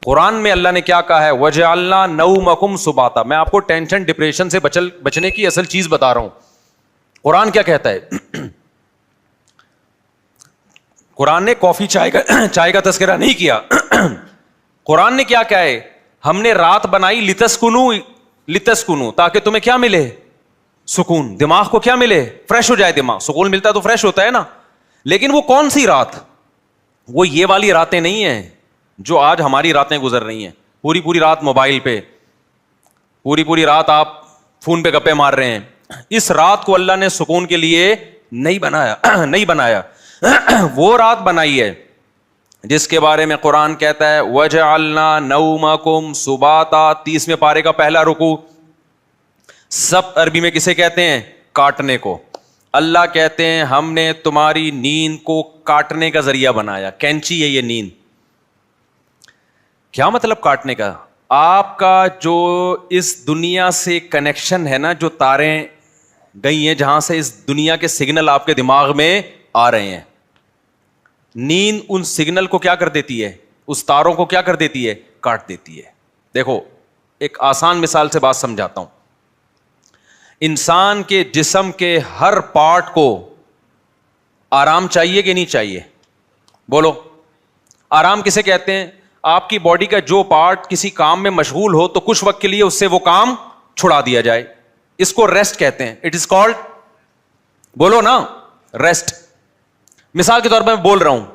قرآن میں اللہ نے کیا کہا ہے؟ وَجَعَلْنَا نَوْمَكُمْ سُبَاتًا. میں آپ کو ٹینشن ڈپریشن سے بچنے کی اصل چیز بتا رہا ہوں. قرآن کیا کہتا ہے؟ قرآن نے کافی چائے کا تذکرہ نہیں کیا. قرآن نے کیا کہا ہے؟ ہم نے رات بنائی لتسکنو تاکہ تمہیں کیا ملے؟ سکون. دماغ کو کیا ملے؟ فریش ہو جائے دماغ. سکون ملتا ہے تو فریش ہوتا ہے نا. لیکن وہ کون سی رات؟ وہ یہ والی راتیں نہیں ہیں جو آج ہماری راتیں گزر رہی ہیں. پوری رات موبائل پہ, پوری رات آپ فون پہ گپے مار رہے ہیں. اس رات کو اللہ نے سکون کے لیے نہیں بنایا. وہ رات بنائی ہے جس کے بارے میں قرآن کہتا ہے وَجَعَلْنَا نَوْمَكُمْ سُبَاتًا. 30ویں پارے کا پہلا رکوع. سب عربی میں کسے کہتے ہیں؟ کاٹنے کو. اللہ کہتے ہیں ہم نے تمہاری نیند کو کاٹنے کا ذریعہ بنایا. کینچی ہے یہ نیند. کیا مطلب کاٹنے کا؟ آپ کا جو اس دنیا سے کنیکشن ہے نا, جو تاریں گئی ہیں جہاں سے اس دنیا کے سگنل آپ کے دماغ میں آ رہے ہیں, نیند ان سگنل کو کیا کر دیتی ہے؟ اس تاروں کو کیا کر دیتی ہے؟ کاٹ دیتی ہے. دیکھو ایک آسان مثال سے بات سمجھاتا ہوں. انسان کے جسم کے ہر پارٹ کو آرام چاہیے کہ نہیں چاہیے؟ بولو. آرام کسے کہتے ہیں؟ آپ کی باڈی کا جو پارٹ کسی کام میں مشغول ہو تو کچھ وقت کے لیے اس سے وہ کام چھڑا دیا جائے, اس کو ریسٹ کہتے ہیں. اٹ از کالڈ, بولو نا, ریسٹ. مثال کے طور پہ میں بول رہا ہوں,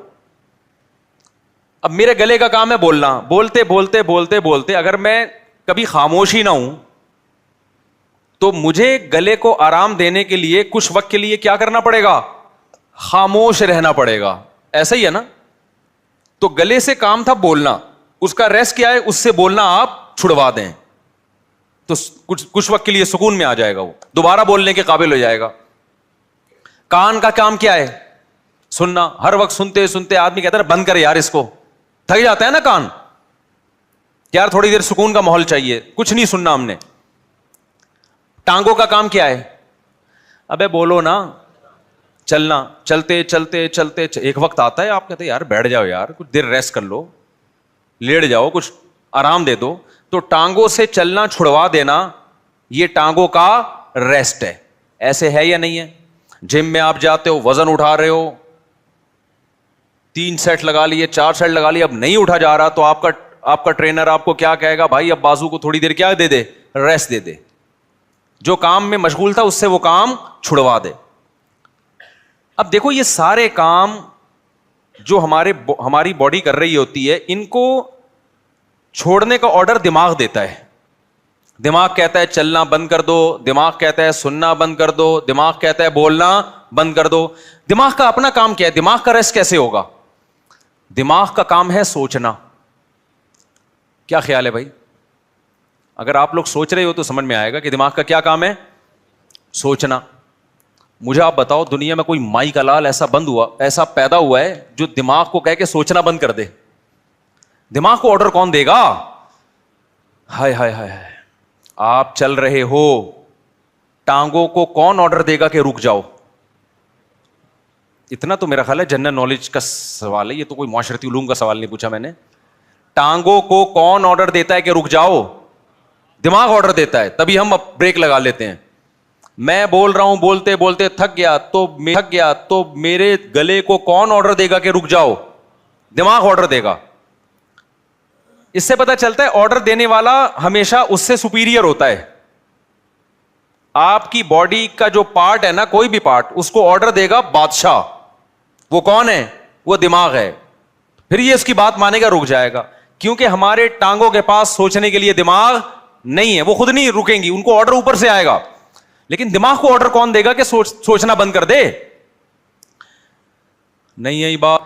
اب میرے گلے کا کام ہے بولنا. بولتے اگر میں کبھی خاموش ہی نہ ہوں تو مجھے گلے کو آرام دینے کے لیے کچھ وقت کے لیے کیا کرنا پڑے گا؟ خاموش رہنا پڑے گا. ایسا ہی ہے نا. تو گلے سے کام تھا بولنا, اس کا ریسٹ کیا ہے؟ اس سے بولنا آپ چھڑوا دیں تو کچھ وقت کے لیے سکون میں آ جائے گا, وہ دوبارہ بولنے کے قابل ہو جائے گا. کان کا کام کیا ہے؟ سننا. ہر وقت سنتے آدمی کہتا ہے بند کر یار, اس کو تھک جاتا ہے نا کان, یار تھوڑی دیر سکون کا ماحول چاہیے, کچھ نہیں سننا ہم نے. ٹانگوں کا کام کیا ہے؟ ابے بولو نا, چلنا. چلتے ایک وقت آتا ہے آپ کہتے ہیں یار بیٹھ جاؤ یار, کچھ دیر ریسٹ کر لو, لیٹ جاؤ, کچھ آرام دے دو. تو ٹانگوں سے چلنا چھڑوا دینا یہ ٹانگوں کا ریسٹ ہے. ایسے ہے یا نہیں ہے؟ جم میں آپ جاتے ہو, وزن اٹھا رہے ہو, 3 سیٹ لگا لیے, 4 سیٹ لگا لیے, اب نہیں اٹھا جا رہا تو آپ کا ٹرینر آپ کو کیا کہے گا؟ بھائی اب بازو کو تھوڑی دیر کیا دے دے؟ ریسٹ دے دے. جو کام میں مشغول تھا اس سے وہ کام چھڑوا دے. اب دیکھو یہ سارے کام جو ہماری باڈی کر رہی ہوتی ہے, ان کو چھوڑنے کا آرڈر دماغ دیتا ہے. دماغ کہتا ہے چلنا بند کر دو, دماغ کہتا ہے سننا بند کر دو, دماغ کہتا ہے بولنا بند کر دو. دماغ کا اپنا کام کیا ہے؟ دماغ کا ریسٹ کیسے ہوگا؟ دماغ کا کام ہے سوچنا. کیا خیال ہے بھائی؟ اگر آپ لوگ سوچ رہے ہو تو سمجھ میں آئے گا کہ دماغ کا کیا کام ہے؟ سوچنا. مجھے آپ بتاؤ دنیا میں کوئی مائی کا لال ایسا پیدا ہوا ہے جو دماغ کو کہہ کے سوچنا بند کر دے؟ دماغ کو آرڈر کون دے گا؟ ہائے ہائے ہائے, آپ چل رہے ہو, ٹانگوں کو کون آرڈر دے گا کہ رک جاؤ؟ اتنا تو میرا خیال ہے جنرل نالج کا سوال ہے, یہ تو کوئی معاشرتی علوم کا سوال نہیں پوچھا میں نے. ٹانگوں کو کون آرڈر دیتا ہے کہ رک جاؤ؟ دماغ آرڈر دیتا ہے, تبھی ہم بریک لگا لیتے ہیں. میں بول رہا ہوں بولتے تھک گیا تو میرے گلے کو کون آرڈر دے گا کہ رک جاؤ؟ دماغ آرڈر دے گا. اس سے پتہ چلتا ہے آرڈر دینے والا ہمیشہ اس سے سپیریئر ہوتا ہے. آپ کی باڈی کا جو پارٹ ہے نا, کوئی بھی پارٹ, اس کو آرڈر دے گا بادشاہ. وہ کون ہے؟ وہ دماغ ہے. پھر یہ اس کی بات مانے گا, رک جائے گا. کیونکہ ہمارے ٹانگوں کے پاس سوچنے کے لیے دماغ نہیں ہے, وہ خود نہیں رکیں گی, ان کو آرڈر اوپر سے آئے گا. لیکن دماغ کو آرڈر کون دے گا کہ سوچنا بند کر دے؟ نہیں یہی بات,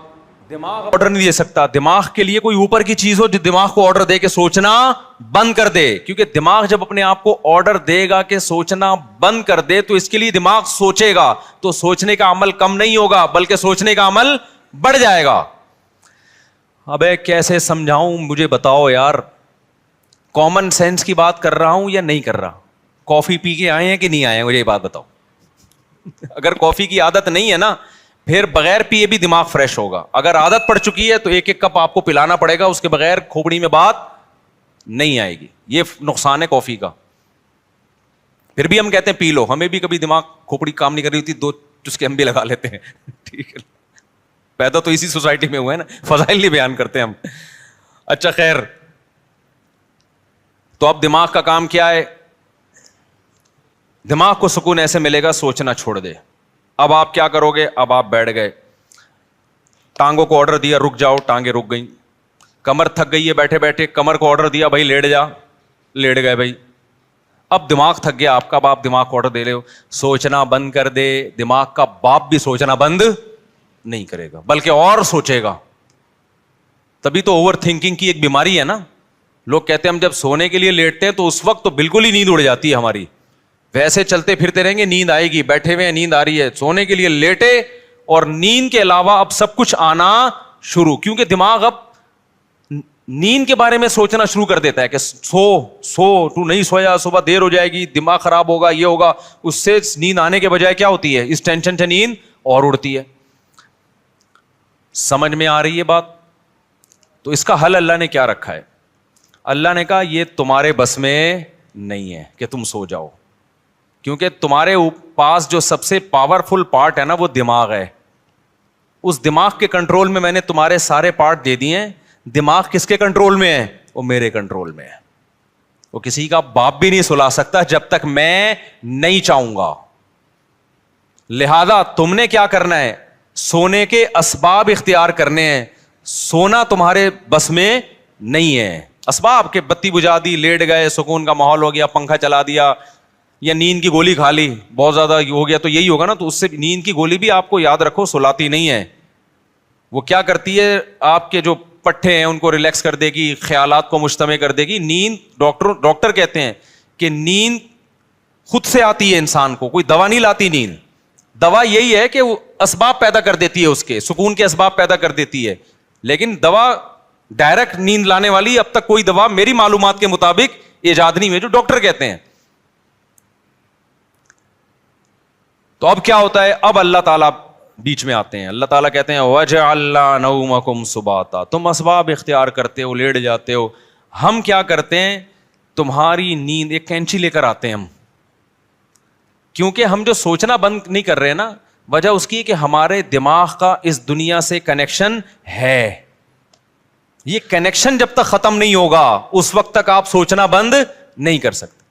دماغ آرڈر نہیں دے سکتا. دماغ کے لیے کوئی اوپر کی چیز ہو جو دماغ کو آرڈر دے کہ سوچنا بند کر دے. کیونکہ دماغ جب اپنے آپ کو آرڈر دے گا کہ سوچنا بند کر دے تو اس کے لیے دماغ سوچے گا, تو سوچنے کا عمل کم نہیں ہوگا بلکہ سوچنے کا عمل بڑھ جائے گا. ابے کیسے سمجھاؤں مجھے بتاؤ یار, کامن سینس کی بات کر رہا ہوں یا نہیں کر رہا؟ کافی پی کے آئے ہیں کہ نہیں آئے ہیں؟ مجھے یہ بات بتاؤ. اگر کافی کی عادت نہیں ہے نا, پھر بغیر پیے بھی دماغ فریش ہوگا. اگر عادت پڑ چکی ہے تو ایک ایک کپ آپ کو پلانا پڑے گا, اس کے بغیر کھوپڑی میں بات نہیں آئے گی. یہ نقصان ہے کافی کا. پھر بھی ہم کہتے ہیں پی لو, ہمیں بھی کبھی دماغ کھوپڑی کام نہیں کر رہی ہوتی, 2 چسکے ہم بھی لگا لیتے ہیں. ٹھیک ہے, پیدا تو اسی سوسائٹی میں ہوئے نا, فضائل نہیں بیان کرتے ہم. اچھا خیر, تو اب دماغ کا کام کیا ہے؟ دماغ کو سکون ایسے ملے گا سوچنا چھوڑ دے. اب آپ کیا کرو گے؟ اب آپ بیٹھ گئے, ٹانگوں کو آرڈر دیا رک جاؤ, ٹانگیں رک گئیں. کمر تھک گئی ہے بیٹھے بیٹھے, کمر کو آرڈر دیا بھائی لیٹ جا, لیٹ گئے بھائی. اب دماغ تھک گیا آپ کا, اب آپ دماغ کو آرڈر دے رہے ہو سوچنا بند کر دے. دماغ کا باپ بھی سوچنا بند نہیں کرے گا بلکہ اور سوچے گا. تبھی تو اوور تھنکنگ کی ایک بیماری ہے نا. لوگ کہتے ہیں ہم جب سونے کے لیے لیٹتے ہیں تو اس وقت تو بالکل ہی نیند اڑ جاتی ہے ہماری. ویسے چلتے پھرتے رہیں گے نیند آئے گی, بیٹھے ہوئے ہیں نیند آ رہی ہے, سونے کے لیے لیٹے اور نیند کے علاوہ اب سب کچھ آنا شروع, کیونکہ دماغ اب نیند کے بارے میں سوچنا شروع کر دیتا ہے کہ سو تو نہیں سویا, صبح دیر ہو جائے گی, دماغ خراب ہوگا, یہ ہوگا. اس سے نیند آنے کے بجائے کیا ہوتی ہے؟ اس ٹینشن سے نیند اور اڑتی ہے. سمجھ میں آ رہی ہے بات؟ تو اس کا حل اللہ نے کیا رکھا ہے؟ اللہ نے کہا یہ تمہارے بس میں نہیں ہے کہ تم سو جاؤ, کیونکہ تمہارے پاس جو سب سے پاورفل پارٹ ہے نا وہ دماغ ہے. اس دماغ کے کنٹرول میں نے تمہارے سارے پارٹ دے دیے ہیں. دماغ کس کے کنٹرول میں ہے؟ وہ میرے کنٹرول میں ہے. وہ کسی کا باپ بھی نہیں سلا سکتا جب تک میں نہیں چاہوں گا. لہذا تم نے کیا کرنا ہے؟ سونے کے اسباب اختیار کرنے ہیں. سونا تمہارے بس میں نہیں ہے. اسباب کے بتی بجھا دی, لیٹ گئے, سکون کا ماحول ہو گیا, پنکھا چلا دیا, یا نیند کی گولی کھا لی, بہت زیادہ ہو گیا تو یہی ہوگا نا. تو اس سے نیند کی گولی بھی آپ کو یاد رکھو سلاتی نہیں ہے. وہ کیا کرتی ہے؟ آپ کے جو پٹھے ہیں ان کو ریلیکس کر دے گی, خیالات کو مجتمع کر دے گی. نیند ڈاکٹر کہتے ہیں کہ نیند خود سے آتی ہے انسان کو, کوئی دوا نہیں لاتی نیند. دوا یہی ہے کہ وہ اسباب پیدا کر دیتی ہے, اس کے سکون کے اسباب پیدا کر دیتی ہے. لیکن دوا ڈائریکٹ نیند لانے والی اب تک کوئی دوا میری معلومات کے مطابق ایجاد نہیں ہوئی, جو ڈاکٹر کہتے ہیں. تو اب کیا ہوتا ہے؟ اب اللہ تعالیٰ بیچ میں آتے ہیں. اللہ تعالیٰ کہتے ہیں وَجَعَلْنَا نَوْمَكُمْ سُبَاتًا, تم اسباب اختیار کرتے ہو, لیٹ جاتے ہو. ہم کیا کرتے ہیں؟ تمہاری نیند, ایک کینچی لے کر آتے ہیں ہم, کیونکہ ہم جو سوچنا بند نہیں کر رہے نا, وجہ اس کی کہ ہمارے دماغ کا اس دنیا سے کنیکشن ہے. یہ کنیکشن جب تک ختم نہیں ہوگا اس وقت تک آپ سوچنا بند نہیں کر سکتے.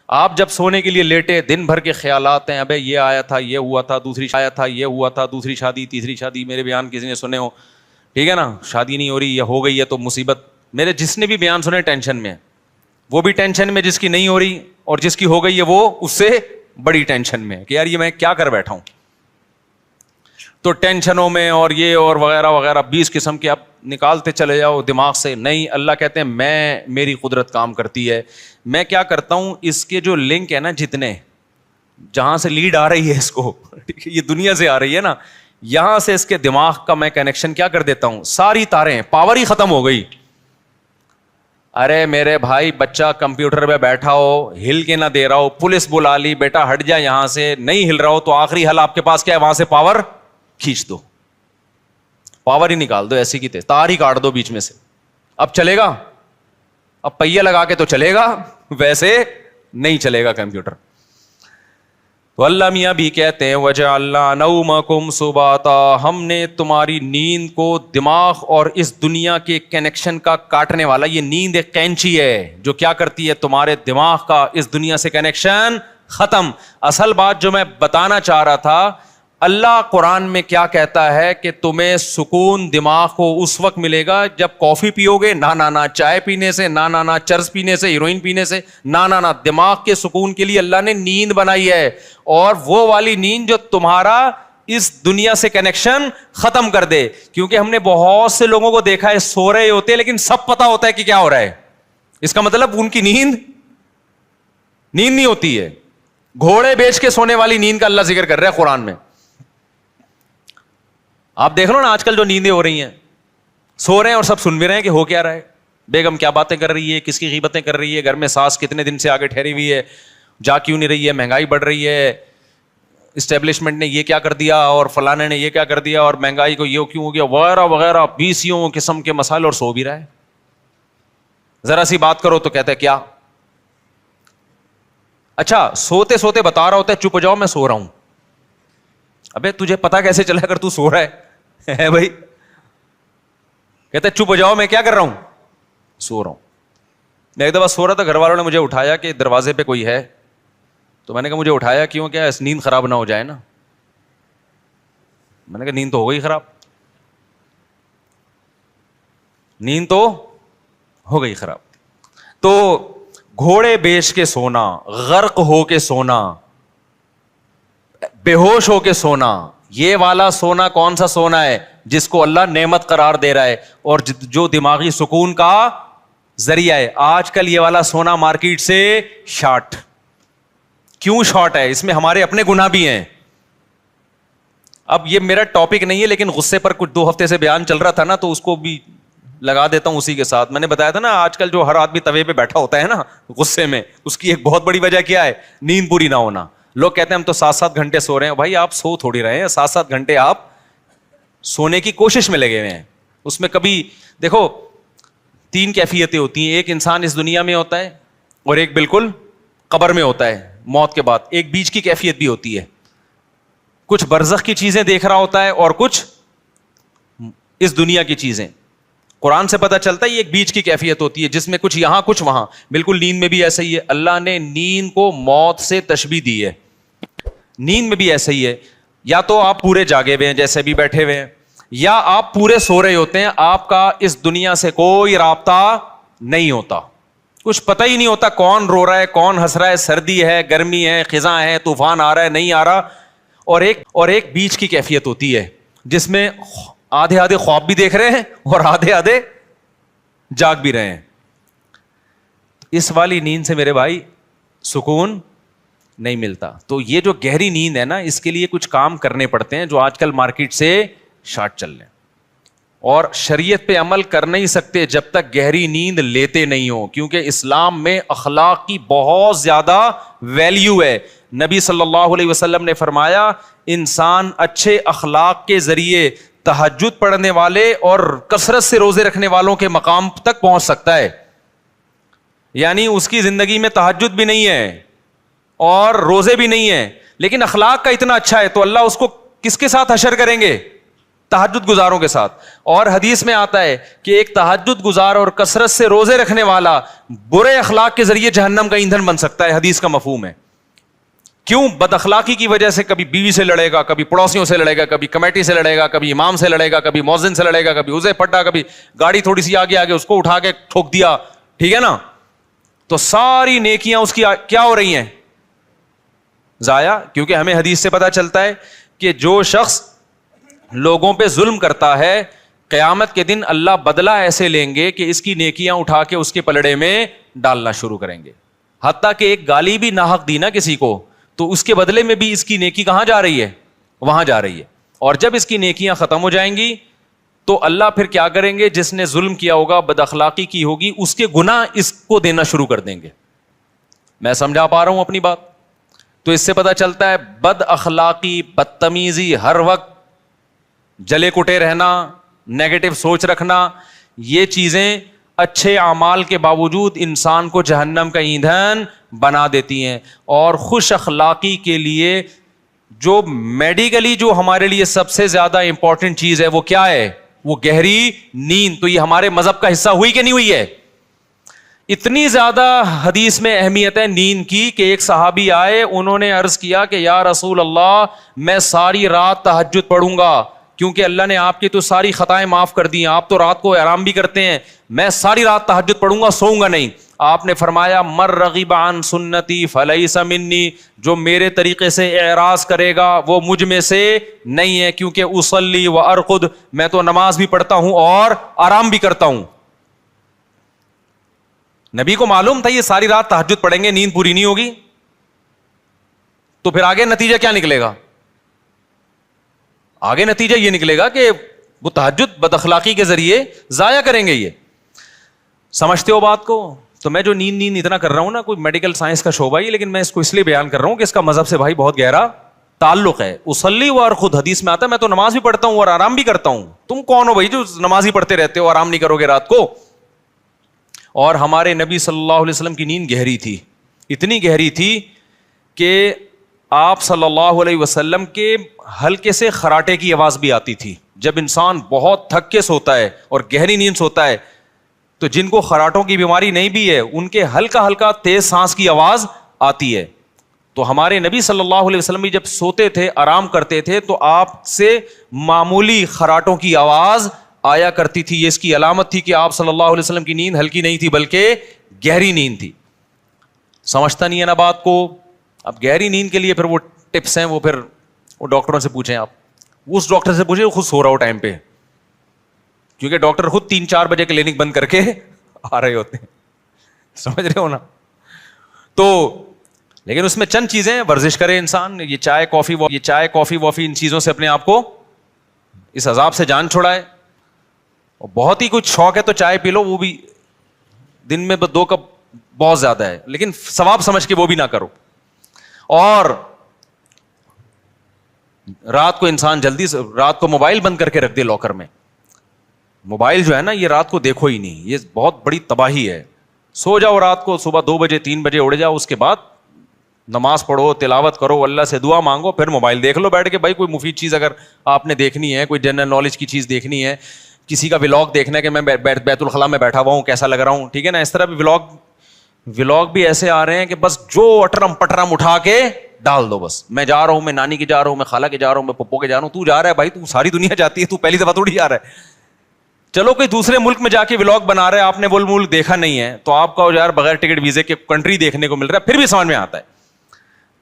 آپ جب سونے کے لیے لیٹے, دن بھر کے خیالات ہیں, ابے یہ آیا تھا, یہ ہوا تھا, دوسری آیا تھا, یہ ہوا تھا, دوسری شادی, تیسری شادی, میرے بیان کسی نے سنے ہو, ٹھیک ہے نا, شادی نہیں ہو رہی, یہ ہو گئی ہے تو مصیبت. میرے جس نے بھی بیان سنے ٹینشن میں, وہ بھی ٹینشن میں جس کی نہیں ہو رہی, اور جس کی ہو گئی ہے وہ اس سے بڑی ٹینشن میں کہ یار یہ میں کیا کر بیٹھا ہوں. تو ٹینشنوں میں اور یہ اور وغیرہ وغیرہ 20 قسم کے آپ نکالتے چلے جاؤ دماغ سے. نہیں, اللہ کہتے ہیں میری قدرت کام کرتی ہے. میں کیا کرتا ہوں, اس کے جو لنک ہے نا, جتنے جہاں سے لیڈ آ رہی ہے اس کو, یہ دنیا سے آ رہی ہے نا, یہاں سے اس کے دماغ کا میں کنیکشن کیا کر دیتا ہوں, ساری تاریں, پاور ہی ختم ہو گئی. ارے میرے بھائی, بچہ کمپیوٹر پہ بیٹھا ہو, ہل کے نہ دے رہا ہو, پولیس بلا لی, بیٹا ہٹ جا یہاں سے, نہیں ہل رہا ہو, تو آخری حل آپ کے پاس کیا ہے؟ وہاں سے پاور کھینچ دو, پاور ہی نکال دو, ایسی کی تار ہی کاٹ دو بیچ میں سے. اب چلے گا؟ اب پہیہ لگا کے تو چلے گا, ویسے نہیں چلے گا کمپیوٹر. تو اللہ میاں بھی کہتے ہیں وَجَعَلْنَا نَوْمَكُمْ سُبَاتًا, ہم نے تمہاری نیند کو دماغ اور اس دنیا کے کنیکشن کا کاٹنے والا, یہ نیند ایک کینچی ہے جو کیا کرتی ہے؟ تمہارے دماغ کا اس دنیا سے کنیکشن ختم. اصل بات جو میں بتانا چاہ رہا تھا, اللہ قرآن میں کیا کہتا ہے کہ تمہیں سکون دماغ کو اس وقت ملے گا جب کافی پیو گے, نہ چائے پینے سے, نہ چرس پینے سے, ہیروئن پینے سے, نہ دماغ کے سکون کے لیے اللہ نے نیند بنائی ہے, اور وہ والی نیند جو تمہارا اس دنیا سے کنیکشن ختم کر دے. کیونکہ ہم نے بہت سے لوگوں کو دیکھا ہے سو رہے ہوتے ہیں لیکن سب پتا ہوتا ہے کہ کیا ہو رہا ہے. اس کا مطلب ان کی نیند نہیں ہوتی ہے. گھوڑے بیچ کے سونے والی نیند کا اللہ ذکر کر رہا ہے قرآن میں. آپ دیکھ لو نا آج کل جو نیندیں ہو رہی ہیں, سو رہے ہیں اور سب سن بھی رہے ہیں کہ ہو کیا رہا ہے, بیگم کیا باتیں کر رہی ہے, کس کی غیبتیں کر رہی ہے, گھر میں ساس کتنے دن سے آگے ٹھہری ہوئی ہے, جا کیوں نہیں رہی ہے, مہنگائی بڑھ رہی ہے, اسٹیبلشمنٹ نے یہ کیا کر دیا اور فلانے نے یہ کیا کر دیا اور مہنگائی کو یہ کیوں ہو گیا وغیرہ وغیرہ 20 قسم کے مسائل، اور سو بھی رہا ہے. ذرا سی بات کرو تو کہتا ہے کیا. اچھا سوتے سوتے بتا رہا ہوتا ہے چپ ہو جاؤ میں سو رہا ہوں. ابے تجھے پتا کیسے چلا اگر تو سو رہا ہے بھائی. کہتا ہے چپ ہو جاؤ میں کیا کر رہا ہوں، سو رہا ہوں. میں ایک دفعہ سو رہا تھا، گھر والوں نے مجھے اٹھایا کہ دروازے پہ کوئی ہے، تو میں نے کہا مجھے اٹھایا کیوں، کیا نیند خراب نہ ہو جائے نا. میں نے کہا نیند تو ہو گئی خراب، نیند تو ہو گئی خراب. تو گھوڑے بیچ کے سونا، غرق ہو کے سونا، بے ہوش ہو کے سونا، یہ والا سونا کون سا سونا ہے جس کو اللہ نعمت قرار دے رہا ہے اور جو دماغی سکون کا ذریعہ ہے. آج کل یہ والا سونا مارکیٹ سے شارٹ. کیوں شارٹ ہے؟ اس میں ہمارے اپنے گناہ بھی ہیں. اب یہ میرا ٹاپک نہیں ہے لیکن غصے پر کچھ 2 ہفتے سے بیان چل رہا تھا نا، تو اس کو بھی لگا دیتا ہوں اسی کے ساتھ. میں نے بتایا تھا نا آج کل جو ہر آدمی توے پہ بیٹھا ہوتا ہے نا غصے میں، اس کی ایک بہت بڑی وجہ کیا ہے؟ نیند پوری نہ ہونا. لوگ کہتے ہیں ہم تو 7-7 گھنٹے سو رہے ہیں. بھائی آپ سو تھوڑی رہے ہیں، 7-7 گھنٹے آپ سونے کی کوشش میں لگے ہوئے ہیں. اس میں کبھی دیکھو 3 کیفیتیں ہوتی ہیں. ایک انسان اس دنیا میں ہوتا ہے اور ایک بالکل قبر میں ہوتا ہے موت کے بعد. ایک بیچ کی کیفیت بھی ہوتی ہے، کچھ برزخ کی چیزیں دیکھ رہا ہوتا ہے اور کچھ اس دنیا کی چیزیں. قرآن سے پتہ چلتا ہے یہ ایک بیچ کی کیفیت ہوتی ہے جس میں کچھ یہاں کچھ وہاں. بالکل نیند میں بھی ایسا ہی ہے. اللہ نے نیند کو موت سے تشبیہ دی ہے. نیند میں بھی ایسا ہی ہے، یا تو آپ پورے جاگے ہوئے ہیں جیسے بھی بیٹھے ہوئے ہیں، یا آپ پورے سو رہے ہوتے ہیں. آپ کا اس دنیا سے کوئی رابطہ نہیں ہوتا، کچھ پتہ ہی نہیں ہوتا کون رو رہا ہے کون ہنس رہا ہے، سردی ہے گرمی ہے خزاں ہے طوفان آ رہا ہے نہیں آ رہا. اور ایک بیچ کی کیفیت ہوتی ہے جس میں آدھے خواب بھی دیکھ رہے ہیں اور آدھے جاگ بھی رہے ہیں. اس والی نیند سے میرے بھائی سکون نہیں ملتا. تو یہ جو گہری نیند ہے نا، اس کے لیے کچھ کام کرنے پڑتے ہیں جو آج کل مارکیٹ سے شارٹ چل رہے ہیں. اور شریعت پہ عمل کر نہیں سکتے جب تک گہری نیند لیتے نہیں ہو، کیونکہ اسلام میں اخلاق کی بہت زیادہ ویلیو ہے. نبی صلی اللہ علیہ وسلم نے فرمایا انسان اچھے اخلاق کے ذریعے تہجد پڑھنے والے اور کثرت سے روزے رکھنے والوں کے مقام تک پہنچ سکتا ہے. یعنی اس کی زندگی میں تہجد بھی نہیں ہے اور روزے بھی نہیں ہیں، لیکن اخلاق کا اتنا اچھا ہے تو اللہ اس کو کس کے ساتھ حشر کریں گے؟ تہجد گزاروں کے ساتھ. اور حدیث میں آتا ہے کہ ایک تہجد گزار اور کثرت سے روزے رکھنے والا برے اخلاق کے ذریعے جہنم کا ایندھن بن سکتا ہے. حدیث کا مفہوم ہے. کیوں؟ بد اخلاقی کی وجہ سے کبھی بیوی سے لڑے گا، کبھی پڑوسیوں سے لڑے گا، کبھی کمیٹی سے لڑے گا، کبھی امام سے لڑے گا، کبھی مؤذن سے لڑے گا، کبھی اسے پٹا، کبھی گاڑی تھوڑی سی آگے اس کو اٹھا کے ٹھوک دیا. ٹھیک ہے نا؟ تو ساری نیکیاں اس کی کیا ہو رہی ہیں؟ ضائع. کیونکہ ہمیں حدیث سے پتا چلتا ہے کہ جو شخص لوگوں پہ ظلم کرتا ہے قیامت کے دن اللہ بدلہ ایسے لیں گے کہ اس کی نیکیاں اٹھا کے اس کے پلڑے میں ڈالنا شروع کریں گے. حتیٰ کہ ایک گالی بھی ناحق دی نا کسی کو تو اس کے بدلے میں بھی اس کی نیکی کہاں جا رہی ہے؟ وہاں جا رہی ہے. اور جب اس کی نیکیاں ختم ہو جائیں گی تو اللہ پھر کیا کریں گے؟ جس نے ظلم کیا ہوگا بد اخلاقی کی ہوگی اس کے گناہ اس کو دینا شروع کر دیں گے. میں سمجھا پا رہا ہوں اپنی بات؟ تو اس سے پتہ چلتا ہے بد اخلاقی، بدتمیزی، ہر وقت جلے کٹے رہنا، نیگیٹو سوچ رکھنا، یہ چیزیں اچھے اعمال کے باوجود انسان کو جہنم کا ایندھن بنا دیتی ہیں. اور خوش اخلاقی کے لیے جو میڈیکلی جو ہمارے لیے سب سے زیادہ امپورٹنٹ چیز ہے وہ کیا ہے؟ وہ گہری نیند. تو یہ ہمارے مذہب کا حصہ ہوئی کہ نہیں ہوئی ہے؟ اتنی زیادہ حدیث میں اہمیت ہے نیند کی کہ ایک صحابی آئے، انہوں نے عرض کیا کہ یا رسول اللہ میں ساری رات تہجد پڑھوں گا کیونکہ اللہ نے آپ کی تو ساری خطائیں معاف کر دی ہیں، آپ تو رات کو آرام بھی کرتے ہیں، میں ساری رات تہجد پڑھوں گا، سوؤں گا نہیں. آپ نے فرمایا مر رغب عن سنتی فلیس منی، جو میرے طریقے سے اعراض کرے گا وہ مجھ میں سے نہیں ہے، کیونکہ اصلی و ارقد، میں تو نماز بھی پڑھتا ہوں اور آرام بھی کرتا ہوں. نبی کو معلوم تھا یہ ساری رات تہجد پڑھیں گے نیند پوری نہیں ہوگی، تو پھر آگے نتیجہ کیا نکلے گا؟ آگے نتیجہ یہ نکلے گا کہ وہ تہجد بد اخلاقی کے ذریعے ضائع کریں گے. یہ سمجھتے ہو بات کو؟ تو میں جو نیند اتنا کر رہا ہوں نا، کوئی میڈیکل سائنس کا شعبہ ہی، لیکن میں اس کو اس لیے بیان کر رہا ہوں کہ اس کا مذہب سے بھائی بہت گہرا تعلق ہے. اصلی و ارقد حدیث میں آتا ہے میں تو نماز بھی پڑھتا ہوں اور آرام بھی کرتا ہوں. تم کون ہو بھائی جو نماز ہی پڑھتے رہتے ہو, آرام نہیں کرو گے رات کو؟ اور ہمارے نبی صلی اللہ علیہ وسلم کی نیند گہری تھی, اتنی گہری تھی کہ آپ صلی اللہ علیہ وسلم کے ہلکے سے خراٹے کی آواز بھی آتی تھی. جب انسان بہت تھک کے سوتا ہے اور گہری نیند سوتا ہے تو جن کو خراٹوں کی بیماری نہیں بھی ہے ان کے ہلکا ہلکا تیز سانس کی آواز آتی ہے. تو ہمارے نبی صلی اللہ علیہ وسلم بھی جب سوتے تھے, آرام کرتے تھے, تو آپ سے معمولی خراٹوں کی آواز آیا کرتی تھی. یہ اس کی علامت تھی کہ آپ صلی اللہ علیہ وسلم کی نیند ہلکی نہیں تھی بلکہ گہری نیند تھی. سمجھتا نہیں ہے نا بات کو. اب گہری نیند کے لیے پھر وہ ٹپس ہیں, وہ ڈاکٹروں سے پوچھیں. آپ اس ڈاکٹر سے پوچھیں وہ خود سو رہا ہو ٹائم پہ, کیونکہ ڈاکٹر خود 3-4 بجے کلینک بند کر کے آ رہے ہوتے ہیں. سمجھ رہے ہو نا؟ تو لیکن اس میں چند چیزیں, ورزش کرے انسان, یہ چائے کافی وافی ان چیزوں سے اپنے آپ کو اس عذاب سے جان چھڑائے. اور بہت ہی کچھ شوق ہے تو چائے پی لو, وہ بھی دن میں 2 کپ بہت زیادہ ہے, لیکن ثواب سمجھ کے وہ بھی نہ کرو. اور رات کو انسان جلدی سے رات کو موبائل بند کر کے رکھ دے لاکر میں. موبائل جو ہے نا یہ رات کو دیکھو ہی نہیں, یہ بہت بڑی تباہی ہے. سو جاؤ رات کو, صبح 2 بجے 3 بجے اڑ جاؤ, اس کے بعد نماز پڑھو, تلاوت کرو, اللہ سے دعا مانگو, پھر موبائل دیکھ لو بیٹھ کے. بھائی کوئی مفید چیز اگر آپ نے دیکھنی ہے, کوئی جنرل نالج کی چیز دیکھنی ہے, کسی کا ولاگ دیکھنا ہے کہ میں بیت الخلاء میں بیٹھا ہوا ہوں کیسا لگ رہا ہوں, ٹھیک ہے نا, اس طرح بھی ولاگ بھی ایسے آ رہے ہیں کہ بس جو اٹرم پٹرم اٹھا کے ڈال دو. بس میں جا رہا ہوں, میں نانی کے جا رہا ہوں, میں خالہ کے جا رہا ہوں, میں پپو کے جا رہا ہوں. تو جا رہا ہے بھائی, تو ساری دنیا جاتی ہے, تو پہلی دفعہ تھوڑی جا رہا ہے. چلو کوئی دوسرے ملک میں جا کے ولاگ بنا رہا ہے, آپ نے وہ ملک دیکھا نہیں ہے, تو آپ کا یار بغیر ٹکٹ ویزے کے کنٹری دیکھنے کو مل رہا ہے, پھر بھی سمجھ میں آتا ہے.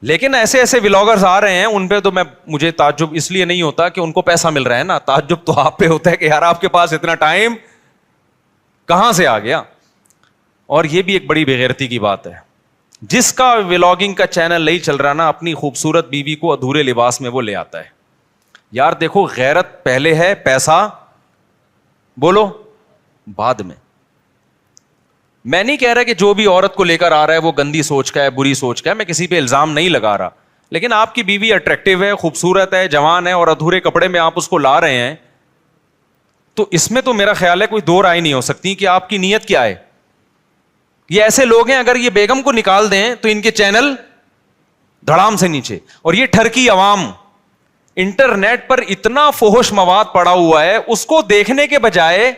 لیکن ایسے ولاگرز آ رہے ہیں, ان پہ تو مجھے تعجب اس لیے نہیں ہوتا کہ ان کو پیسہ مل رہا ہے نا, تعجب تو آپ پہ ہوتا ہے کہ یار آپ کے پاس اتنا ٹائم کہاں سے آ گیا. اور یہ بھی ایک بڑی بےغیرتی کی بات ہے, جس کا ولاگنگ کا چینل نہیں چل رہا نا, اپنی خوبصورت بیوی کو ادھورے لباس میں وہ لے آتا ہے. یار دیکھو, غیرت پہلے ہے, پیسہ بولو بعد میں. میں نہیں کہہ رہا کہ جو بھی عورت کو لے کر آ رہا ہے وہ گندی سوچ کا ہے, بری سوچ کا ہے, میں کسی پہ الزام نہیں لگا رہا, لیکن آپ کی بیوی اٹریکٹیو ہے, خوبصورت ہے, جوان ہے, اور ادھورے کپڑے میں آپ اس کو لا رہے ہیں, تو اس میں تو میرا خیال ہے کوئی دو رائے نہیں ہو سکتی کہ آپ کی نیت کیا ہے. یہ ایسے لوگ ہیں, اگر یہ بیگم کو نکال دیں تو ان کے چینل دھڑام سے نیچے. اور یہ ٹھرکی عوام, انٹرنیٹ پر اتنا فحش مواد پڑا ہوا ہے, اس کو دیکھنے کے بجائے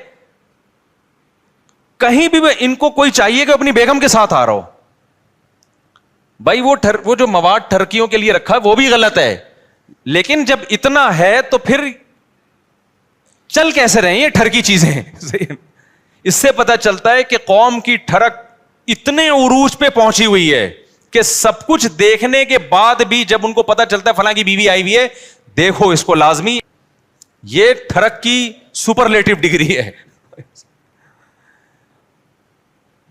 کہیں بھی ان کو کوئی چاہیے کہ اپنی بیگم کے ساتھ آ رہا ہو. بھائی وہ جو مواد ٹھرکیوں کے لیے رکھا ہے وہ بھی غلط ہے, لیکن جب اتنا ہے تو پھر چل کیسے رہے ہیں یہ ٹھرکی چیزیں. اس سے پتہ چلتا ہے کہ قوم کی ٹھرک اتنے عروج پہ پہنچی ہوئی ہے کہ سب کچھ دیکھنے کے بعد بھی جب ان کو پتہ چلتا ہے فلاں کی بیوی آئی ہوئی ہے, دیکھو اس کو لازمی, یہ ٹھرک کی سپرلیٹو ڈگری ہے.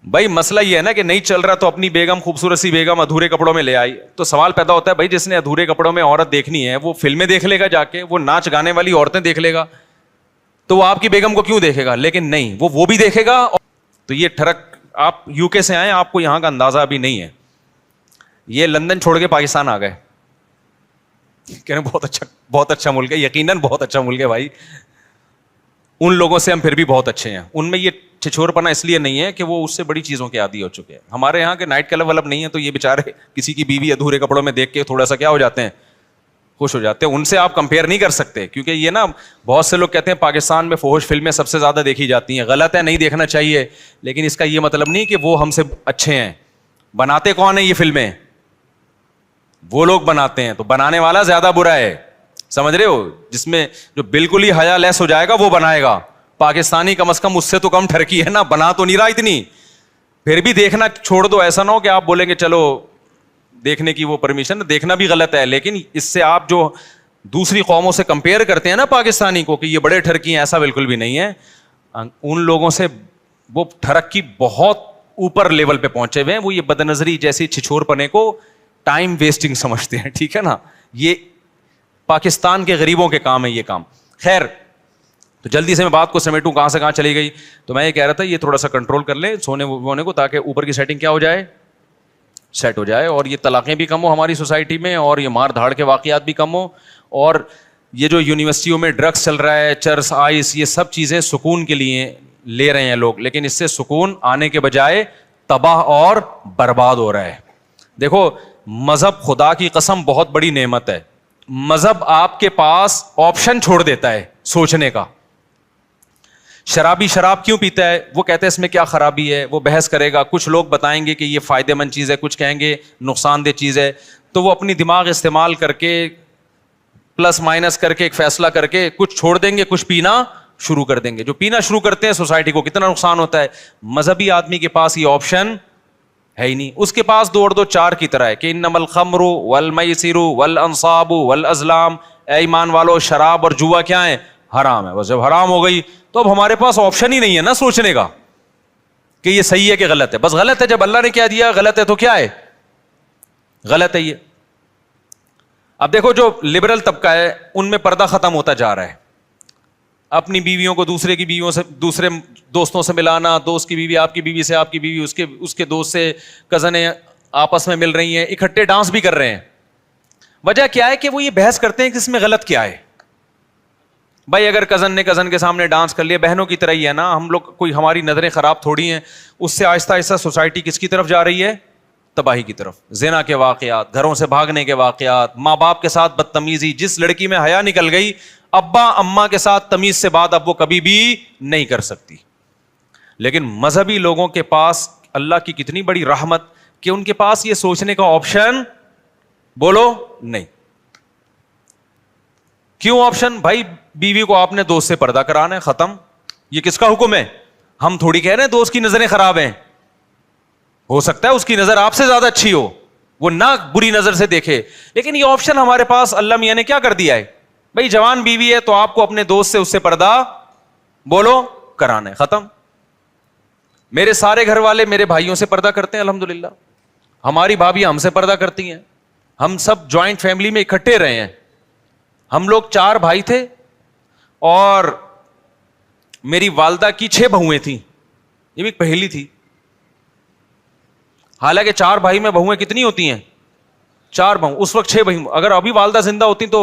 بھائی مسئلہ یہ ہے نا کہ نہیں چل رہا تو اپنی بیگم, خوبصورت سی بیگم ادھورے کپڑوں میں لے آئی, تو سوال پیدا ہوتا ہے بھائی جس نے ادھورے کپڑوں میں عورت دیکھنی ہے وہ فلمیں دیکھ لے گا جا کے, وہ ناچ گانے والی عورتیں دیکھ لے گا, تو وہ آپ کی بیگم کو کیوں دیکھے گا؟ لیکن نہیں, وہ بھی دیکھے گا. تو یہ ٹھرک, آپ یو کے سے آئے, آپ کو یہاں کا اندازہ ابھی نہیں ہے. یہ لندن چھوڑ کے پاکستان آ گئے, کہنے بہت اچھا ملک ہے, یقیناً بہت اچھا ملک ہے بھائی, ان لوگوں سے ہم پھر بھی بہت اچھے ہیں. ان میں یہ چھچور پنا اس لیے نہیں ہے کہ وہ اس سے بڑی چیزوں کے عادی ہو چکے ہیں. ہمارے یہاں کے نائٹ کلب ولب نہیں ہے, تو یہ بیچارے کسی کی بیوی ادھورے کپڑوں میں دیکھ کے تھوڑا سا کیا ہو جاتے ہیں, خوش ہو جاتے ہیں. ان سے آپ کمپیئر نہیں کر سکتے, کیونکہ یہ نا بہت سے لوگ کہتے ہیں پاکستان میں فحش فلمیں سب سے زیادہ دیکھی جاتی ہیں. غلط ہے, نہیں دیکھنا چاہیے, لیکن اس کا یہ مطلب نہیں کہ وہ ہم سے اچھے ہیں. بناتے کون ہیں یہ فلمیں؟ وہ لوگ بناتے ہیں, تو بنانے والا زیادہ برا ہے, سمجھ رہے ہو؟ جس میں جو بالکل ہی حیا لیس ہو جائے گا وہ بنائے گا. پاکستانی کم از کم اس سے تو کم ٹھرکی ہے نا, بنا تو نہیں رہا اتنی, پھر بھی دیکھنا چھوڑ دو. ایسا نہ ہو کہ آپ بولیں گے چلو دیکھنے کی وہ پرمیشن, دیکھنا بھی غلط ہے, لیکن اس سے آپ جو دوسری قوموں سے کمپیئر کرتے ہیں نا پاکستانی کو کہ یہ بڑے ٹھرکی ہیں, ایسا بالکل بھی نہیں ہے. ان لوگوں سے وہ ٹھرک کی بہت اوپر لیول پہ پہنچے ہوئے ہیں. وہ یہ بد نظری جیسی چھچور پنے کو ٹائم ویسٹنگ سمجھتے ہیں, ٹھیک ہے نا. یہ پاکستان کے غریبوں کے کام ہے یہ کام. خیر, تو جلدی سے میں بات کو سمیٹوں, کہاں سے کہاں چلی گئی. تو میں یہ کہہ رہا تھا یہ تھوڑا سا کنٹرول کر لیں سونے وونے کو, تاکہ اوپر کی سیٹنگ کیا ہو جائے, سیٹ ہو جائے اور یہ طلاقیں بھی کم ہو ہماری سوسائٹی میں, اور یہ مار دھاڑ کے واقعات بھی کم ہو, اور یہ جو یونیورسٹیوں میں ڈرگس چل رہا ہے, چرس, آئس, یہ سب چیزیں سکون کے لیے لے رہے ہیں لوگ, لیکن اس سے سکون آنے کے بجائے تباہ اور برباد ہو رہا ہے. دیکھو مذہب خدا کی قسم بہت بڑی نعمت ہے. مذہب آپ کے پاس آپشن چھوڑ دیتا ہے سوچنے کا. شرابی شراب کیوں پیتا ہے, وہ کہتے ہیں اس میں کیا خرابی ہے, وہ بحث کرے گا, کچھ لوگ بتائیں گے کہ یہ فائدہ مند چیز ہے, کچھ کہیں گے نقصان دہ چیز ہے, تو وہ اپنی دماغ استعمال کر کے پلس مائنس کر کے ایک فیصلہ کر کے کچھ چھوڑ دیں گے, کچھ پینا شروع کر دیں گے. جو پینا شروع کرتے ہیں سوسائٹی کو کتنا نقصان ہوتا ہے. مذہبی آدمی کے پاس یہ آپشن ہے ہی نہیں, اس کے پاس 2 اور 2 4 کی طرح ہے کہ انما الخمر والمیسر والانصاب والازلام, اے ایمان والو شراب اور جوا کیا ہے, حرام ہے. بس جب حرام ہو گئی تو اب ہمارے پاس آپشن ہی نہیں ہے نا سوچنے کا کہ یہ صحیح ہے کہ غلط ہے. بس غلط ہے, جب اللہ نے کیا دیا غلط ہے تو کیا ہے, غلط ہے یہ. اب دیکھو جو لبرل طبقہ ہے ان میں پردہ ختم ہوتا جا رہا ہے. اپنی بیویوں کو دوسرے کی بیویوں سے, دوسرے دوستوں سے ملانا, دوست کی بیوی آپ کی بیوی سے, آپ کی بیوی اس کے دوست سے, کزنیں آپس میں مل رہی ہیں, اکٹھے ڈانس بھی کر رہے ہیں. وجہ کیا ہے کہ وہ یہ بحث کرتے ہیں کہ اس میں غلط کیا ہے. بھائی اگر کزن نے کزن کے سامنے ڈانس کر لیا, بہنوں کی طرح ہی ہے نا ہم لوگ, کوئی ہماری نظریں خراب تھوڑی ہیں. اس سے آہستہ آہستہ سوسائٹی کس کی طرف جا رہی ہے, تباہی کی طرف. زنا کے واقعات, گھروں سے بھاگنے کے واقعات, ماں باپ کے ساتھ بدتمیزی. جس لڑکی میں حیا نکل گئی, ابا اماں کے ساتھ تمیز سے بات اب وہ کبھی بھی نہیں کر سکتی. لیکن مذہبی لوگوں کے پاس اللہ کی کتنی بڑی رحمت کہ ان کے پاس یہ سوچنے کا آپشن بولو نہیں. کیوں آپشن؟ بھائی بیوی کو آپ نے دوست سے پردہ کرانا ہے, ختم. یہ کس کا حکم ہے؟ ہم تھوڑی کہہ رہے ہیں دوست کی نظریں خراب ہیں, ہو سکتا ہے اس کی نظر آپ سے زیادہ اچھی ہو, وہ نہ بری نظر سے دیکھے, لیکن یہ آپشن ہمارے پاس اللہ میاں نے کیا کر دیا ہے, بھائی جوان بیوی ہے تو آپ کو اپنے دوست سے اس سے پردہ بولو کرانا ہے, ختم. میرے سارے گھر والے میرے بھائیوں سے پردہ کرتے ہیں الحمدللہ, ہماری بھابھی ہم سے پردہ کرتی ہیں, ہم سب جوائنٹ فیملی میں اکٹھے رہے ہیں. ہم لوگ 4 بھائی تھے اور میری والدہ کی 6 بہویں تھیں, یہ بھی پہلی تھی. حالانکہ 4 بھائی میں بہویں کتنی ہوتی ہیں, 4 بہو, اس وقت 6 بہو. اگر ابھی والدہ زندہ ہوتی تو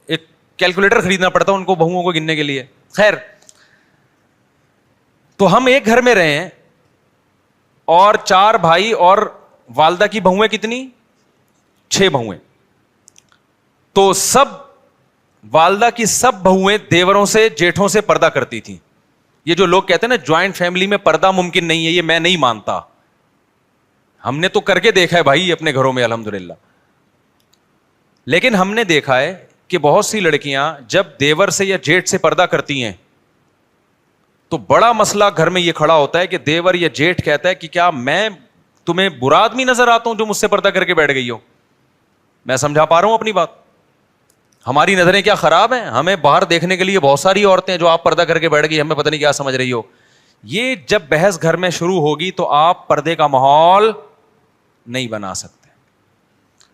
ایک کیلکولیٹر خریدنا پڑتا ان کو بہوؤں کو گننے کے لیے. خیر, تو ہم ایک گھر میں رہے ہیں اور 4 بھائی اور والدہ کی بہویں کتنی, 6 بہویں. تو سب والدہ کی سب بہویں دیوروں سے جیٹھوں سے پردہ کرتی تھیں. یہ جو لوگ کہتے ہیں نا جوائنٹ فیملی میں پردہ ممکن نہیں ہے, یہ میں نہیں مانتا. ہم نے تو کر کے دیکھا ہے بھائی اپنے گھروں میں الحمدللہ. لیکن ہم نے دیکھا ہے کہ بہت سی لڑکیاں جب دیور سے یا جیٹ سے پردہ کرتی ہیں تو بڑا مسئلہ گھر میں یہ کھڑا ہوتا ہے کہ دیور یا جیٹ کہتا ہے کہ کیا میں تمہیں برا آدمی نظر آتا ہوں جو مجھ سے پردہ کر کے بیٹھ گئی ہو. میں سمجھا پا رہا ہوں اپنی بات. ہماری نظریں کیا خراب ہیں, ہمیں باہر دیکھنے کے لیے بہت ساری عورتیں جو آپ پردہ کر کے بیٹھ گئی, ہمیں پتہ نہیں کیا سمجھ رہی ہو. یہ جب بحث گھر میں شروع ہوگی تو آپ پردے کا ماحول نہیں بنا سکتے.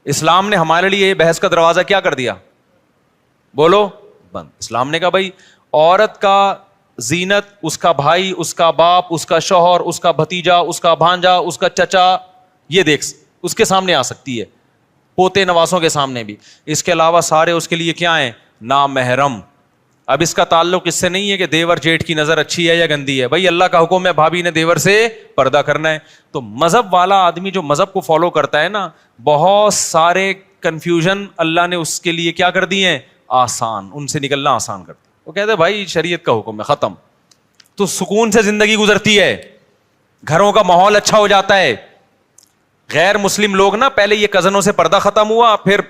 اسلام نے ہمارے لیے یہ بحث کا دروازہ کیا کر دیا, بولو بند. اسلام نے کہا بھائی عورت کا زینت اس کا بھائی, اس کا باپ, اس کا شوہر, اس کا بھتیجا, اس کا بھانجا, اس کا چچا, یہ دیکھ اس کے سامنے آ سکتی ہے, پوتے نواسوں کے سامنے بھی. اس کے علاوہ سارے اس کے لیے کیا ہیں, نامحرم. اب اس کا تعلق اس سے نہیں ہے کہ دیور جیٹ کی نظر اچھی ہے یا گندی ہے, بھائی اللہ کا حکم ہے بھابھی نے دیور سے پردہ کرنا ہے. تو مذہب والا آدمی جو مذہب کو فالو کرتا ہے نا, بہت سارے کنفیوژن اللہ نے اس کے لیے کیا کر دیے ہیں, آسان, ان سے نکلنا آسان کرتا. وہ کہتے ہیں بھائی شریعت کا حکم ہے, ختم. تو سکون سے زندگی گزرتی ہے, گھروں کا ماحول اچھا ہو جاتا ہے. غیر مسلم لوگ نا پہلے یہ کزنوں سے پردہ ختم ہوا, پھر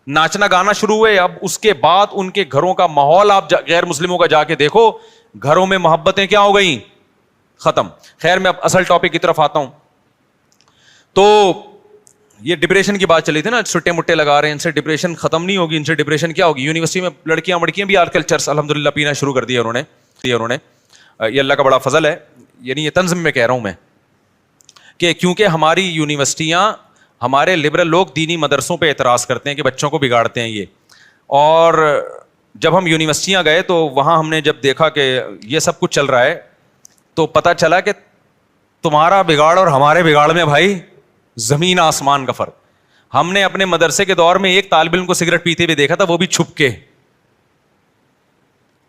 ناچنا گانا شروع ہوئے, اب اس کے بعد ان کے گھروں کا ماحول آپ غیر مسلموں کا جا کے دیکھو, گھروں میں محبتیں کیا ہو گئیں, ختم. خیر میں اب اصل ٹاپک کی طرف آتا ہوں. تو یہ ڈپریشن کی بات چلی تھی نا, چھٹے مٹے لگا رہے ہیں, ان سے ڈپریشن ختم نہیں ہوگی. ان سے ڈپریشن کیا ہوگی, یونیورسٹی میں لڑکیاں بھی آج کل چرس الحمدللہ پینا شروع کر دیا انہوں نے. یہ اللہ کا بڑا فضل ہے, یعنی یہ طنز میں کہہ رہا ہوں میں کہ کیونکہ ہماری یونیورسٹیاں, ہمارے لبرل لوگ دینی مدرسوں پہ اعتراض کرتے ہیں کہ بچوں کو بگاڑتے ہیں یہ. اور جب ہم یونیورسٹیاں گئے تو وہاں ہم نے جب دیکھا کہ یہ سب کچھ چل رہا ہے تو پتہ چلا کہ تمہارا بگاڑ اور ہمارے بگاڑ میں بھائی زمین آسمان کا فرق. ہم نے اپنے مدرسے کے دور میں ایک طالب علم کو سگریٹ پیتے ہوئے دیکھا تھا, وہ بھی چھپ کے.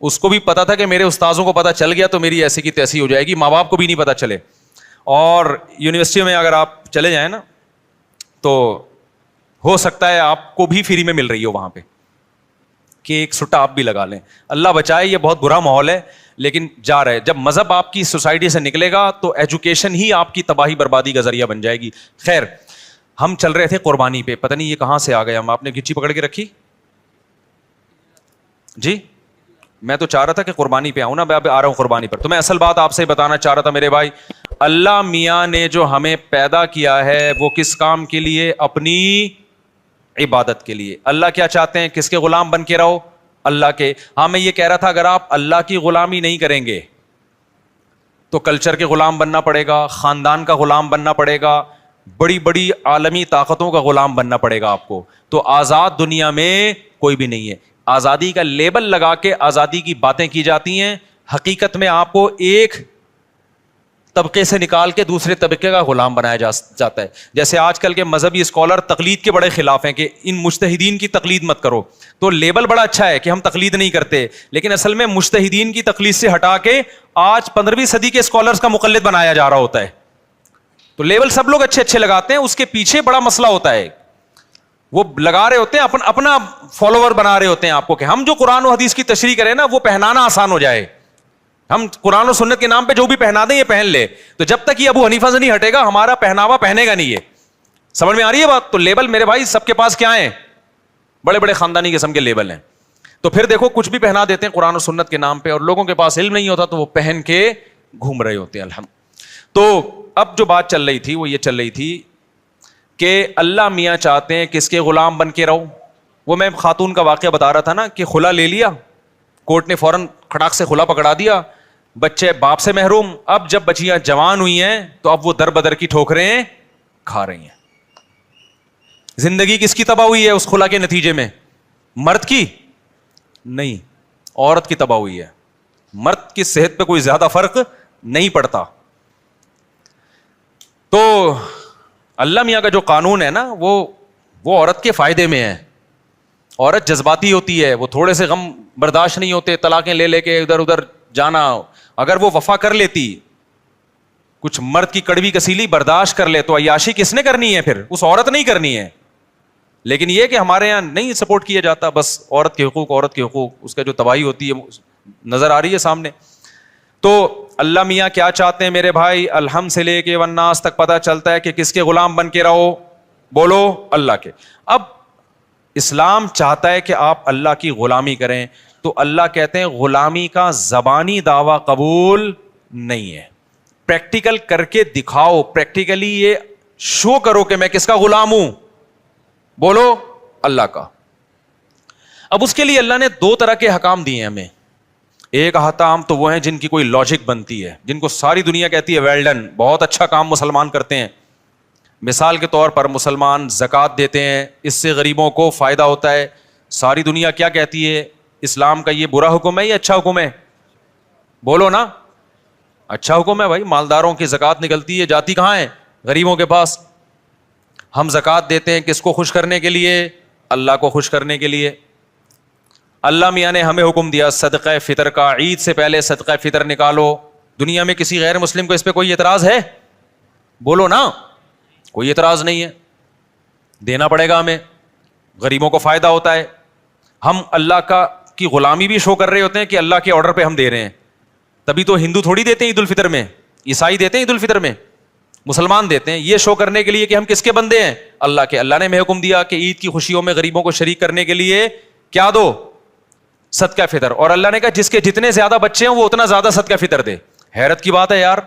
اس کو بھی پتا تھا کہ میرے استاذوں کو پتا چل گیا تو میری ایسی کی تیسی ہو جائے گی, ماں باپ کو بھی نہیں پتا چلے. اور یونیورسٹی میں اگر آپ چلے جائیں نا تو ہو سکتا ہے آپ کو بھی فری میں مل رہی ہو وہاں پہ کہ ایک سٹا آپ بھی لگا لیں. اللہ بچائے, یہ بہت برا ماحول ہے لیکن جا رہے. جب مذہب آپ کی سوسائٹی سے نکلے گا تو ایجوکیشن ہی آپ کی تباہی بربادی کا ذریعہ بن جائے گی. خیر, ہم چل رہے تھے قربانی پہ, پتہ نہیں یہ کہاں سے آ گئے ہم. آپ نے گچی پکڑ کے رکھی جی. میں تو چاہ رہا تھا کہ قربانی پہ آؤں نا, میں اب آ رہا ہوں قربانی پر. تو میں اصل بات آپ سے بتانا چاہ رہا تھا میرے بھائی, اللہ میاں نے جو ہمیں پیدا کیا ہے وہ کس کام کے لیے؟ اپنی عبادت کے لیے. اللہ کیا چاہتے ہیں؟ کس کے غلام بن کے رہو؟ اللہ کے. ہاں میں یہ کہہ رہا تھا اگر آپ اللہ کی غلامی نہیں کریں گے تو کلچر کے غلام بننا پڑے گا, خاندان کا غلام بننا پڑے گا, بڑی بڑی عالمی طاقتوں کا غلام بننا پڑے گا آپ کو. تو آزاد دنیا میں کوئی بھی نہیں ہے. آزادی کا لیبل لگا کے آزادی کی باتیں کی جاتی ہیں, حقیقت میں آپ کو ایک طبقے سے نکال کے دوسرے طبقے کا غلام بنایا جاتا ہے. جیسے آج کل کے مذہبی اسکالر تقلید کے بڑے خلاف ہیں کہ ان مجتہدین کی تقلید مت کرو. تو لیبل بڑا اچھا ہے کہ ہم تقلید نہیں کرتے, لیکن اصل میں مجتہدین کی تقلید سے ہٹا کے آج 15ویں صدی کے اسکالرز کا مقلد بنایا جا رہا ہوتا ہے. تو لیبل سب لوگ اچھے اچھے لگاتے ہیں, اس کے پیچھے بڑا مسئلہ ہوتا ہے. وہ لگا رہے ہوتے ہیں اپنا فالوور بنا رہے ہوتے ہیں آپ کو کہ ہم جو قرآن و حدیث کی تشریح کریں نا وہ پہنانا آسان ہو جائے, ہم قرآن و سنت کے نام پہ جو بھی پہنا دیں یہ پہن لے. تو جب تک یہ ابو حنیفہ سے نہیں ہٹے گا ہمارا پہناوا پہنے گا نہیں. یہ سمجھ میں آ رہی ہے بات؟ تو لیبل میرے بھائی سب کے پاس کیا ہیں؟ بڑے بڑے خاندانی قسم کے لیبل ہیں. تو پھر دیکھو کچھ بھی پہنا دیتے ہیں قرآن و سنت کے نام پہ, اور لوگوں کے پاس علم نہیں ہوتا تو وہ پہن کے گھوم رہے ہوتے ہیں. الحمد. تو اب جو بات چل رہی تھی وہ یہ چل رہی تھی کہ اللہ میاں چاہتے ہیں کس کے غلام بن کے رہو. وہ میں خاتون کا واقعہ بتا رہا تھا نا کہ خلا لے لیا, کورٹ نے فوراً کھڑاک سے خلا پکڑا دیا, بچے باپ سے محروم. اب جب بچیاں جوان ہوئی ہیں تو اب وہ در بدر کی ٹھوکریں کھا رہی ہیں. زندگی کس کی تباہ ہوئی ہے اس خلا کے نتیجے میں؟ مرد کی نہیں, عورت کی تباہ ہوئی ہے. مرد کی صحت پہ کوئی زیادہ فرق نہیں پڑتا. تو اللہ میاں کا جو قانون ہے نا وہ عورت کے فائدے میں ہے. عورت جذباتی ہوتی ہے, وہ تھوڑے سے غم برداشت نہیں ہوتے, طلاقیں لے لے کے ادھر ادھر جانا. اگر وہ وفا کر لیتی, کچھ مرد کی کڑوی کسیلی برداشت کر لے تو عیاشی کس نے کرنی ہے؟ پھر اس عورت نہیں کرنی ہے. لیکن یہ کہ ہمارے یہاں نہیں سپورٹ کیا جاتا, بس عورت کے حقوق عورت کے حقوق, اس کا جو تباہی ہوتی ہے نظر آ رہی ہے سامنے. تو اللہ میاں کیا چاہتے ہیں میرے بھائی؟ الحمد سے لے کے والناس تک پتہ چلتا ہے کہ کس کے غلام بن کے رہو؟ بولو اللہ کے. اب اسلام چاہتا ہے کہ آپ اللہ کی غلامی کریں, تو اللہ کہتے ہیں غلامی کا زبانی دعویٰ قبول نہیں ہے, پریکٹیکل کر کے دکھاؤ, پریکٹیکلی یہ شو کرو کہ میں کس کا غلام ہوں. بولو اللہ کا. اب اس کے لیے اللہ نے 2 طرح کے حکام دیے ہیں ہمیں. ایک حکام تو وہ ہیں جن کی کوئی لاجک بنتی ہے, جن کو ساری دنیا کہتی ہے ویل ڈن, بہت اچھا کام مسلمان کرتے ہیں. مثال کے طور پر مسلمان زکوٰۃ دیتے ہیں, اس سے غریبوں کو فائدہ ہوتا ہے. ساری دنیا کیا کہتی ہے؟ اسلام کا یہ برا حکم ہے یا اچھا حکم ہے؟ بولو نا, اچھا حکم ہے بھائی. مالداروں کی زکوٰۃ نکلتی ہے, جاتی کہاں ہے؟ غریبوں کے پاس. ہم زکوٰۃ دیتے ہیں کس کو خوش کرنے کے لیے؟ اللہ کو خوش کرنے کے لیے. اللہ میاں نے ہمیں حکم دیا صدقہ فطر کا, عید سے پہلے صدقہ فطر نکالو. دنیا میں کسی غیر مسلم کو اس پہ کوئی اعتراض ہے؟ بولو نا, کوئی اعتراض نہیں ہے. دینا پڑے گا ہمیں, غریبوں کو فائدہ ہوتا ہے. ہم اللہ کی غلامی بھی شو کر رہے ہوتے ہیں کہ اللہ کے آرڈر پہ ہم دے رہے ہیں. تبھی تو ہندو تھوڑی دیتے ہیں عید الفطر میں, عیسائی دیتے ہیں عید الفطر میں, مسلمان دیتے ہیں. یہ شو کرنے کے لیے کہ ہم کس کے بندے ہیں؟ اللہ کے. اللہ نے ہمیں حکم دیا کہ عید کی خوشیوں میں غریبوں کو شریک کرنے کے لیے کیا دو؟ صدقہ فطر. اور اللہ نے کہا جس کے جتنے زیادہ بچے ہیں وہ اتنا زیادہ صدقہ فطر دے. حیرت کی بات ہے یار.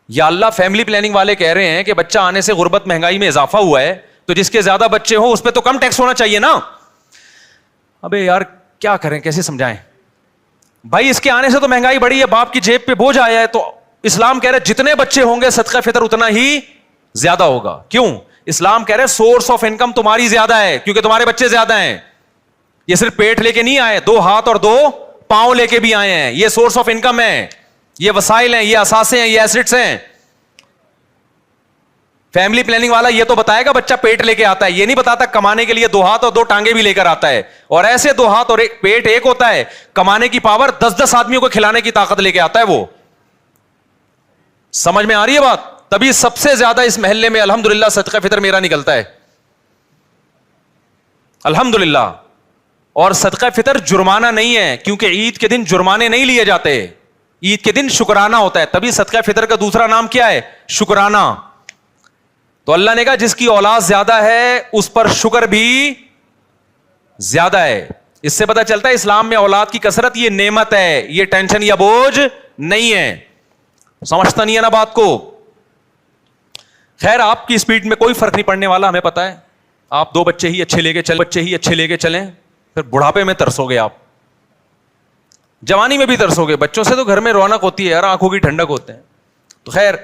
یا اللہ فیملی پلاننگ والے کہہ رہے ہیں کہ بچہ آنے سے غربت مہنگائی میں اضافہ ہوا ہے, تو جس کے زیادہ بچے ہوں اس پہ تو کم ٹیکس ہونا چاہیے نا. ابے یار کیا کریں, کیسے سمجھائیں بھائی؟ اس کے آنے سے تو مہنگائی بڑھی ہے, باپ کی جیب پہ بوجھ آیا ہے. تو اسلام کہہ رہے جتنے بچے ہوں گے صدقہ فطر اتنا ہی زیادہ ہوگا. کیوں؟ اسلام کہہ رہے سورس آف انکم تمہاری زیادہ ہے کیونکہ تمہارے بچے زیادہ ہیں. یہ صرف پیٹ لے کے نہیں آئے, 2 ہاتھ اور 2 پاؤں لے کے بھی آئے ہیں. یہ سورس آف انکم ہے, یہ وسائل ہیں, یہ اثاثے ہیں, یہ ایسٹس ہیں. فیملی پلاننگ والا یہ تو بتائے گا بچہ پیٹ لے کے آتا ہے, یہ نہیں بتاتا کمانے کے لیے 2 ہاتھ اور 2 ٹانگیں بھی لے کر آتا ہے, اور ایسے 2 ہاتھ اور ایک پیٹ ایک ہوتا ہے, کمانے کی پاور 10 آدمیوں کو کھلانے کی طاقت لے کے آتا ہے. وہ سمجھ میں آ رہی ہے بات؟ تبھی سب سے زیادہ اس محلے میں الحمدللہ صدقہ فطر میرا نکلتا ہے, الحمدللہ. اور صدقہ فطر جرمانہ نہیں ہے, کیونکہ عید کے دن جرمانے نہیں لیے جاتے, عید کے دن شکرانہ ہوتا ہے. تبھی صدقہ فطر کا دوسرا نام کیا ہے؟ شکرانہ. تو اللہ نے کہا جس کی اولاد زیادہ ہے اس پر شکر بھی زیادہ ہے. اس سے پتہ چلتا ہے اسلام میں اولاد کی کثرت یہ نعمت ہے, یہ ٹینشن یا بوجھ نہیں ہے. سمجھتا نہیں ہے نا بات کو؟ خیر آپ کی اسپیڈ میں کوئی فرق نہیں پڑنے والا, ہمیں پتا ہے. آپ 2 بچے ہی اچھے لے کے چلیں, پھر بڑھاپے میں ترسو گے, آپ جوانی میں بھی ترسو گے. بچوں سے تو گھر میں رونق ہوتی ہے یار, آنکھوں کی ٹھنڈک ہوتے ہیں. تو خیر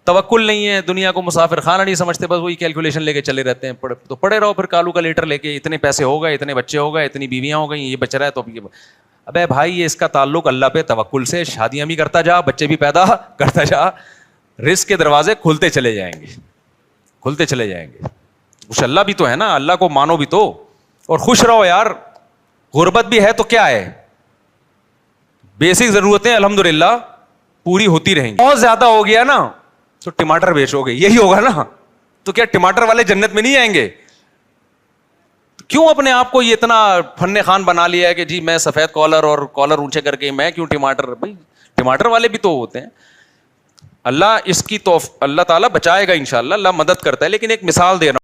توکل نہیں ہے, دنیا کو مسافر خانہ نہیں سمجھتے, بس وہی کیلکولیشن لے کے چلے رہتے ہیں. تو پڑے رہو پھر کالو کا لیٹر لے کے, اتنے پیسے ہو گئے, اتنے بچے ہو گئے, اتنی بیویاں ہو گئی, یہ بچ رہا ہے تو ابے بھائی یہ اس کا تعلق اللہ پہ توکل سے. شادیاں بھی کرتا جا, بچے بھی پیدا کرتا جا, رزق کے دروازے کھلتے چلے جائیں گے, کھلتے چلے جائیں گے. کچھ اللہ بھی تو ہے نا, اللہ کو مانو بھی تو, اور خوش رہو یار. غربت بھی ہے تو کیا ہے, بیسک ضرورتیں الحمدللہ پوری ہوتی رہیں گی. بہت زیادہ ہو گیا نا تو ٹماٹر بیچو گے, یہی ہوگا نا. تو کیا ٹماٹر والے جنت میں نہیں آئیں گے؟ کیوں اپنے آپ کو یہ اتنا فن خان بنا لیا ہے کہ جی میں سفید کالر اور کالر اونچے کر کے میں کیوں ٹماٹر؟ بھائی ٹماٹر والے بھی تو ہوتے ہیں. اللہ اس کی اللہ تعالیٰ بچائے گا انشاءاللہ, اللہ مدد کرتا ہے. لیکن ایک مثال دے رہا ہوں.